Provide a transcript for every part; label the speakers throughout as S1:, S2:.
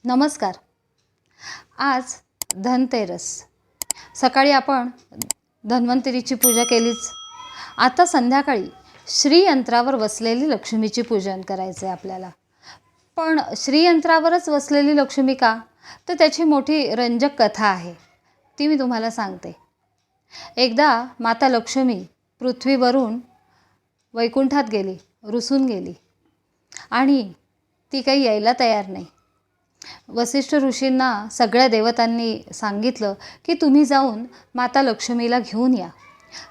S1: नमस्कार. आज धनतेरस. सकाळी आपण धन्वंतरीची पूजा केलीच. आता संध्याकाळी श्रीयंत्रावर वसलेली लक्ष्मीची पूजन करायचे आपल्याला. पण श्रीयंत्रावरच वसलेली लक्ष्मी का? तर त्याची मोठी रंजक कथा आहे. ती मी तुम्हाला सांगते. एकदा माता लक्ष्मी पृथ्वीवरून वैकुंठात गेली, रुसून गेली आणि ती काही यायला तयार नाही. वसिष्ठ ऋषींना सगळ्या देवतांनी सांगितलं की तुम्ही जाऊन माता लक्ष्मीला घेऊन या.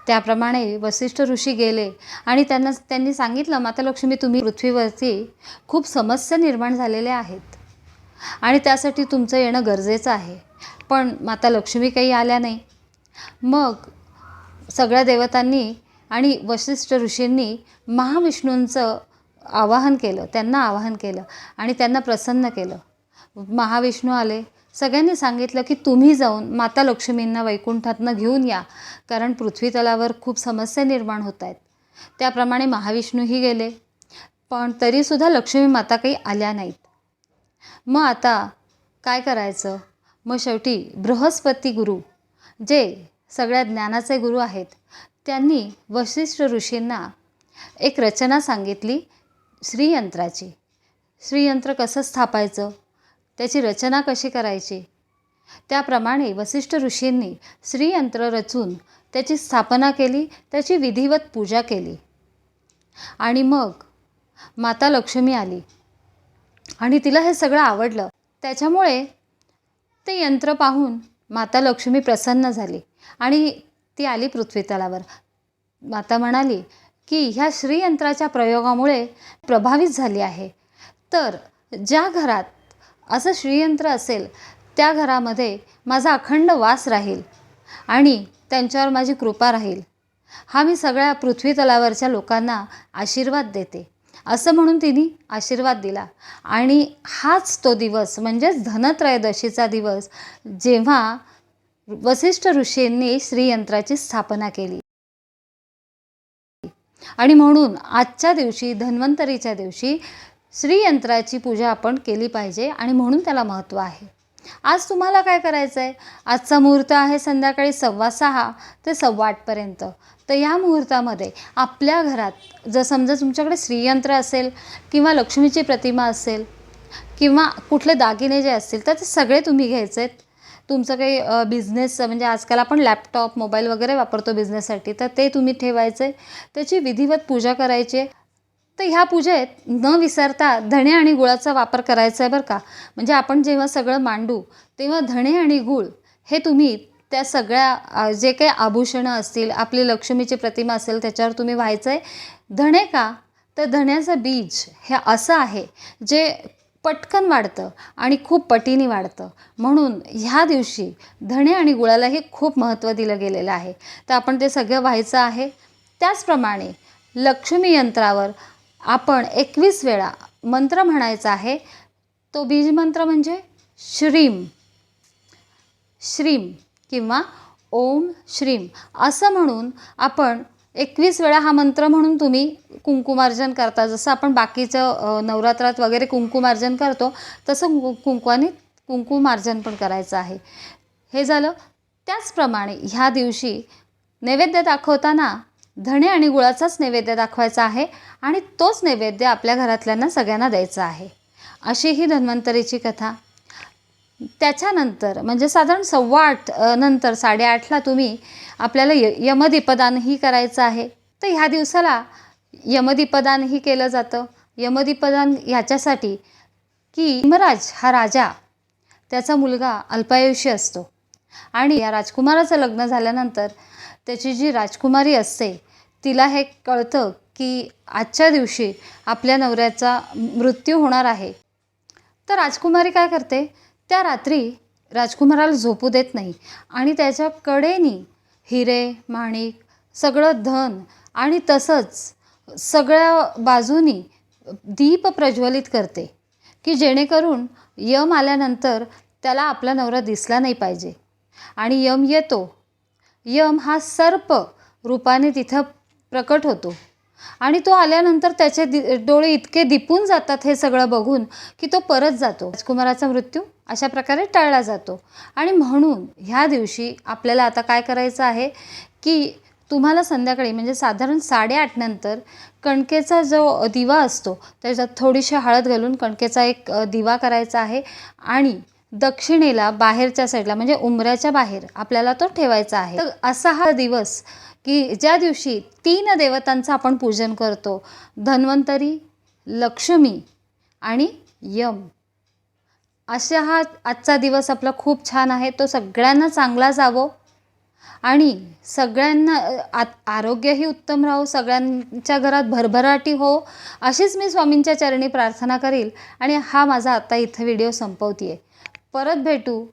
S1: त्याप्रमाणे वसिष्ठ ऋषी गेले आणि त्यांनी सांगितलं, माता लक्ष्मी तुम्ही पृथ्वीवरती खूप समस्या निर्माण झालेल्या आहेत आणि त्यासाठी तुमचं येणं गरजेचं आहे. पण माता लक्ष्मी काही आल्या नाही. मग सगळ्या देवतांनी आणि वसिष्ठ ऋषींनी महाविष्णूंचं आवाहन केलं, त्यांना आवाहन केलं आणि त्यांना प्रसन्न केलं. महाविष्णू आले. सगळ्यांनी सांगितलं की तुम्ही जाऊन माता लक्ष्मींना वैकुंठातनं घेऊन या, कारण पृथ्वीतलावर खूप समस्या निर्माण होत आहेत. त्याप्रमाणे महाविष्णूही गेले, पण तरीसुद्धा लक्ष्मी माता काही आल्या नाहीत. मग आता काय करायचं? मग शेवटी बृहस्पती गुरु, जे सगळ्या ज्ञानाचे गुरु आहेत, त्यांनी वसिष्ठ ऋषींना एक रचना सांगितली श्रीयंत्राची. श्रीयंत्र कसं स्थापायचं, त्याची रचना कशी करायची. त्याप्रमाणे वसिष्ठ ऋषींनी श्रीयंत्र रचून त्याची स्थापना केली, त्याची विधिवत पूजा केली. आणि मग माता लक्ष्मी आली आणि तिला हे सगळं आवडलं. त्याच्यामुळे ते यंत्र पाहून माता लक्ष्मी प्रसन्न झाली आणि ती आली पृथ्वीतलावर. माता म्हणाली की ह्या श्रीयंत्राच्या प्रयोगामुळे प्रभावित झाली आहे. तर ज्या घरात असं श्रीयंत्र असेल त्या घरामध्ये माझा अखंड वास राहील आणि त्यांच्यावर माझी कृपा राहील. हा मी सगळ्या पृथ्वीतलावरच्या लोकांना आशीर्वाद देते, असं म्हणून तिने आशीर्वाद दिला. आणि हाच तो दिवस म्हणजेच धनत्रयोदशीचा दिवस, जेव्हा वसिष्ठ ऋषींनी श्रीयंत्राची स्थापना केली. आणि म्हणून आजच्या दिवशी, धन्वंतरीच्या दिवशी, श्रीयंत्राची पूजा आपण केली पाहिजे आणि म्हणून त्याला महत्त्व आहे. आज तुम्हाला काय करायचं आहे? आजचा मुहूर्त आहे संध्याकाळी 6:15 ते 8:15. तर या मुहूर्तामध्ये आपल्या घरात जर समजा तुमच्याकडे श्रीयंत्र असेल किंवा लक्ष्मीची प्रतिमा असेल किंवा कुठले दागिने जे असतील तर ते सगळे तुम्ही घ्यायचे आहेत. तुमचं काही बिझनेस म्हणजे आजकाल आपण लॅपटॉप, मोबाईल वगैरे वापरतो बिझनेससाठी, तर ते तुम्ही ठेवायचे, त्याची विधिवत पूजा करायची. तर ह्या पूजेत न विसरता धणे आणि गुळाचा वापर करायचा आहे बरं का. म्हणजे आपण जेव्हा सगळं मांडू तेव्हा धणे आणि गूळ हे तुम्ही त्या सगळ्या जे काही आभूषणं असतील, आपली लक्ष्मीची प्रतिमा असेल त्याच्यावर तुम्ही व्हायचं आहे. धणे का? तर धण्याचं बीज हे असं आहे जे पटकन वाढतं आणि खूप पटीने वाढतं. म्हणून ह्या दिवशी धणे आणि गुळालाही खूप महत्त्व दिलं गेलेलं आहे. तर आपण ते सगळं व्हायचं आहे. त्याचप्रमाणे लक्ष्मी यंत्रावर आपण 21 वेळा मंत्र म्हणायचा आहे. तो बीजमंत्र म्हणजे श्रीम, श्रीम किंवा ओम श्रीम असं म्हणून आपण 21 वेळा हा मंत्र म्हणून तुम्ही कुंकुमार्जन करता. जसं आपण बाकीचं नवरात्रात वगैरे कुंकुमार्जन करतो तसं कुंकुमार्जन पण करायचं आहे. हे झालं. त्याचप्रमाणे ह्या दिवशी नैवेद्य दाखवताना धणे आणि गुळाचाच नैवेद्य दाखवायचा आहे आणि तोच नैवेद्य आपल्या घरातल्यांना सगळ्यांना द्यायचा आहे. अशी ही धन्वंतरीची कथा. त्याच्यानंतर म्हणजे साधारण 8:15 नंतर 8:30ला तुम्ही आपल्याला यमदीपदानही करायचं आहे. तर ह्या दिवसाला यमदीपदानही केलं जातं. यमदीपदान ह्याच्यासाठी की यमराज हा राजा, त्याचा मुलगा अल्पायुषी असतो आणि या राजकुमाराचं लग्न झाल्यानंतर त्याची जी राजकुमारी असते तिला हे कळतं की आजच्या दिवशी आपल्या नवऱ्याचा मृत्यू होणार आहे. तर राजकुमारी काय करते, त्या रात्री राजकुमाराला झोपू देत नाही आणि त्याच्या कडेनी हिरे, माणिक, सगळं धन आणि तसंच सगळ्या बाजूनी दीप प्रज्वलित करते की जेणेकरून यम आल्यानंतर त्याला आपला नवरा दिसला नाही पाहिजे. आणि यम येतो. यम हा सर्प रूपाने तिथं प्रकट होतो आणि तो आल्यानंतर त्याचे डोळे इतके दिपून जातात हे सगळं बघून की तो परत जातो. राजकुमाराचा मृत्यू अशा प्रकारे टळला जातो. आणि म्हणून ह्या दिवशी आपल्याला आता काय करायचं आहे की तुम्हाला संध्याकाळी म्हणजे साधारण 8:30 नंतर कणकेचा जो दिवा असतो त्याच्यात थोडीशी हळद घालून कणकेचा एक दिवा करायचा आहे आणि दक्षिणेला बाहेरच्या साईडला म्हणजे उंबऱ्याच्या बाहेर आपल्याला तो ठेवायचा आहे. तर असा हा दिवस की ज्या दिवशी 3 देवतांचं आपण पूजन करतो, धन्वंतरी, लक्ष्मी आणि यम. अशा हा आजचा दिवस आपला खूप छान आहे. तो सगळ्यांना चांगला जावो आणि सगळ्यांना आरोग्यही उत्तम राहो, सगळ्यांच्या घरात भरभराटी हो, अशीच मी स्वामींच्या चरणी प्रार्थना करील. आणि हा माझा आता इथं व्हिडिओ संपवते आहे. परत भेटू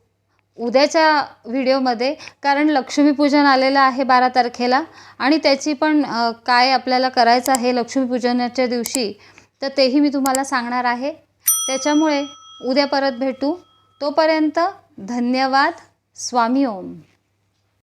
S1: उद्याच्या व्हिडिओमध्ये, कारण लक्ष्मीपूजन आलेलं आहे 12 तारखेला आणि त्याची पण काय आपल्याला करायचं आहे लक्ष्मीपूजनाच्या दिवशी तर तेही मी तुम्हाला सांगणार आहे. त्याच्यामुळे उद्या परत भेटू. तोपर्यंत धन्यवाद. स्वामी ओम.